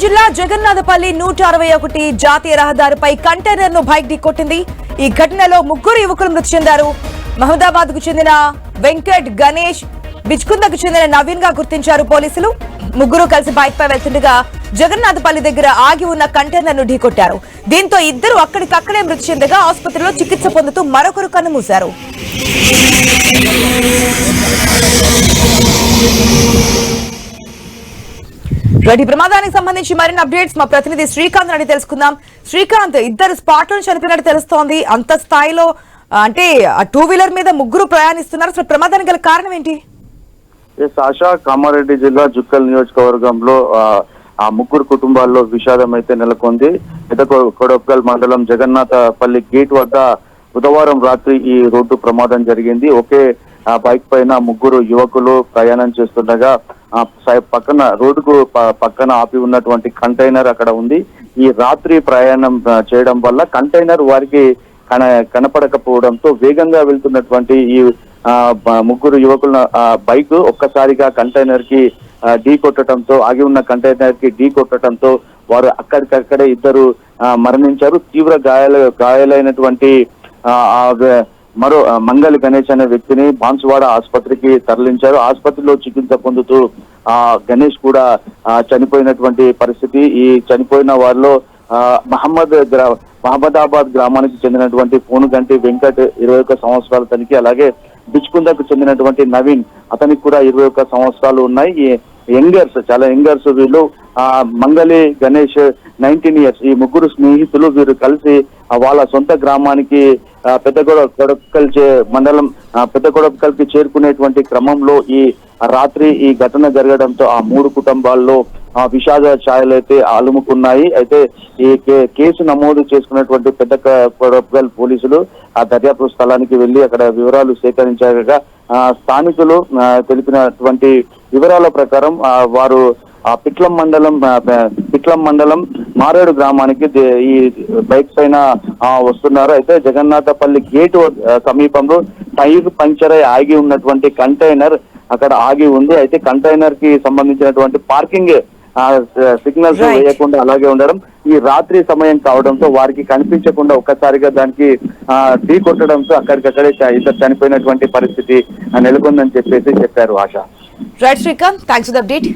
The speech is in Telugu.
జిల్లా జగన్నాథపల్లి 161 జాతీయ రహదారిపై కంటైనర్ ను బైక్ ఢీకొట్టింది. ఈ ఘటనలో ముగ్గురు యువకులు మృతి చెందారు. మహమదాబాద్ కు చెందిన వెంకట్, గణేష్, బిచ్కుందకు చెందిన నవీన్ గా గుర్తించారు పోలీసులు. ముగ్గురు కలిసి బైక్ పై వెళ్తుండగా జగన్నాథపల్లి దగ్గర ఆగి ఉన్న కంటైనర్ ను ఢీకొట్టారు. దీంతో ఇద్దరు అక్కడికక్కడే మృతి చెందగా ఆసుపత్రిలో చికిత్స పొందుతూ మరొకరు కన్నుమూశారు. ఈ ప్రమాదానికి సంబంధించి మరిన్ని అప్డేట్స్ మా ప్రతినిధి శ్రీకాంత్ అడిగి తెలుసుకుందాం. శ్రీకాంత్, ఇద్దరు స్పాట్ లో చనిపోయినట్టు తెలుస్తోంది. అంత స్థాయిలో అంటే టూ వీలర్ మీద ముగ్గురు ప్రయాణిస్తున్నారు. అసలు ప్రమాదానికి గల కారణం ఏంటి? ఆశా, కామారెడ్డి జిల్లా జుక్కల్ నియోజకవర్గంలో ఆ ముగ్గురు కుటుంబాల్లో విషాదం అయితే నెలకొంది. పెదకొడప్గల్ మండలం జగన్నాథపల్లి గేట్ వద్ద బుధవారం రాత్రి ఈ రోడ్డు ప్రమాదం జరిగింది. ఒకే బైక్ పైన ముగ్గురు యువకులు ప్రయాణం చేస్తుండగా పక్కన రోడ్డుకు పక్కన ఆపి ఉన్నటువంటి కంటైనర్ అక్కడ ఉంది. ఈ రాత్రి ప్రయాణం చేయడం వల్ల కంటైనర్ వారికి కనపడకపోవడంతో వేగంగా వెళ్తున్నటువంటి ఈ ముగ్గురు యువకుల బైక్ ఒక్కసారిగా కంటైనర్ కి ఢీ కొట్టడంతో, ఆగి ఉన్న కంటైనర్ కి ఢీ కొట్టడంతో వారు అక్కడికక్కడే ఇద్దరు మరణించారు. తీవ్ర గాయాలైనటువంటి మరో మంగళి గణేష్ అనే వ్యక్తిని బాన్సువాడ ఆసుపత్రికి తరలించారు. ఆసుపత్రిలో చికిత్స పొందుతూ గణేష్ కూడా చనిపోయినటువంటి పరిస్థితి. ఈ చనిపోయిన వారిలో మహమ్మదాబాద్ గ్రామానికి చెందినటువంటి పోనుగంటి వెంకట్ 21 సంవత్సరాల తనకి, అలాగే బిచ్కుందకు చెందినటువంటి నవీన్, అతనికి కూడా 21 సంవత్సరాలు ఉన్నాయి. ఈ చాలా యంగర్స్ వీళ్ళు. మంగళి గణేష్ 19 ఇయర్స్. ఈ ముగ్గురు స్నేహితులు వీరు కలిసి వాళ్ళ సొంత గ్రామానికి పెద్దకొడప్గల్ మండలం పెద్దకొడప్గల్ కి చేరుకునేటువంటి క్రమంలో ఈ రాత్రి ఈ ఘటన జరగడంతో ఆ మూడు కుటుంబాల్లో విషాద ఛాయలు అయితే అలుముకున్నాయి. అయితే ఈ కేసు నమోదు చేసుకున్నటువంటి పెద్దకొడప్గల్ పోలీసులు ఆ దర్యాప్తు స్థలానికి వెళ్లి అక్కడ వివరాలు సేకరించగా స్థానికులు తెలిపినటువంటి వివరాల ప్రకారం వారు పిట్లం మండలం మారేడు గ్రామానికి ఈ బైక్ పైన వస్తున్నారు. అయితే జగన్నాథపల్లి గేటు సమీపంలో టైర్ పంక్చర్ అయి ఆగి ఉన్నటువంటి కంటైనర్ అక్కడ ఆగి ఉంది. అయితే కంటైనర్ కి సంబంధించినటువంటి పార్కింగ్ సిగ్నల్స్ వేయకుండా అలాగే ఉండడం, ఈ రాత్రి సమయం కావడంతో వారికి కనిపించకుండా ఒక్కసారిగా దానికి ఢీ కొట్టడంతో అక్కడికక్కడే ఇద్దరు చనిపోయినటువంటి పరిస్థితి నెలకొందని చెప్పారు. Asha. Right Srikanth, thanks for the update.